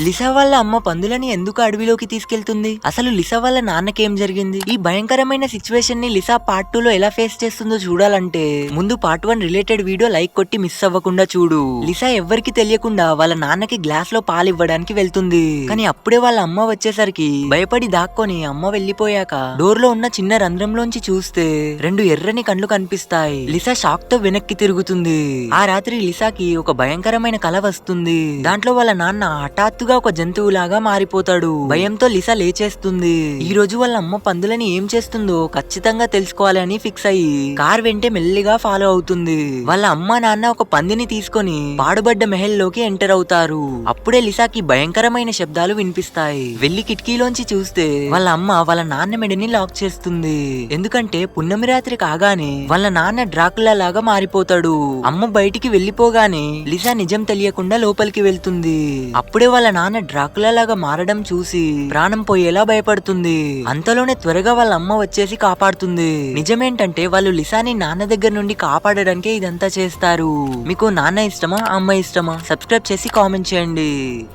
Lisa వాళ్ళ అమ్మ పందులని ఎందుకు అడవిలోకి తీసుకెళ్తుంది? అసలు లిసా వాళ్ళ నాన్నకేం జరిగింది? ఈ భయంకరమైన సిచ్యువేషన్ ని లిసా పార్ట్ 2 లో ఎలా ఫేస్ చేస్తుందో చూడాలంటే ముందు పార్ట్ 1 రిలేటెడ్ వీడియో లైక్ కొట్టి మిస్ అవ్వకుండా చూడు. లిసా ఎవ్వరికి తెలియకుండా వాళ్ళ నాన్నకి గ్లాస్ లో పాలు ఇవ్వడానికి వెళ్తుంది. కానీ అప్పుడే వాళ్ళ అమ్మ వచ్చేసరికి భయపడి దాక్కొని అమ్మ వెళ్లిపోయాక డోర్ లో ఉన్న చిన్న రంధ్రంలోంచి చూస్తే 2 ఎర్రని కళ్ళు కనిపిస్తాయి. లిసా షాక్ తో వెనక్కి తిరుగుతుంది. ఆ రాత్రి లిసాకి ఒక భయంకరమైన కల వస్తుంది. దాంట్లో వాళ్ళ నాన్న హఠాత్తుగా ఒక జంతువులాగా మారిపోతాడు. భయంతో లిసా లేచేస్తుంది. ఈ రోజు వాళ్ళ అమ్మ పందులని ఏం చేస్తుందో ఖచ్చితంగా తెలుసుకోవాలని ఫిక్స్ అయ్యి కార్ వెంటే మెల్లిగా ఫాలో అవుతుంది. వాళ్ళ అమ్మ నాన్న ఒక పందిని తీసుకొని పాడుబడ్డ మెహల్ లోకి ఎంటర్ అవుతారు. అప్పుడే లిసాకి భయంకరమైన శబ్దాలు వినిపిస్తాయి. వెళ్లి కిటికీలోంచి చూస్తే వాళ్ళ అమ్మ వాళ్ళ నాన్న మెడని లాక్ చేస్తుంది. ఎందుకంటే పున్నమి రాత్రి కాగానే వాళ్ళ నాన్న డ్రాకులా లాగా మారిపోతాడు. అమ్మ బయటికి వెళ్లిపోగానే లిసా నిజం తెలియకుండా లోపలికి వెళ్తుంది. అప్పుడే వాళ్ళ నాన్న డ్రాకులా లాగా మారడం చూసి ప్రాణం పోయేలా భయపడుతుంది. అంతలోనే త్వరగా వాళ్ళ అమ్మ వచ్చేసి కాపాడుతుంది. నిజమేంటంటే వాళ్ళు లిసాని నాన్న దగ్గర నుండి కాపాడడానికే ఇదంతా చేస్తారు. మీకు నాన్న ఇష్టమా అమ్మ ఇష్టమా? సబ్స్క్రైబ్ చేసి కామెంట్ చేయండి.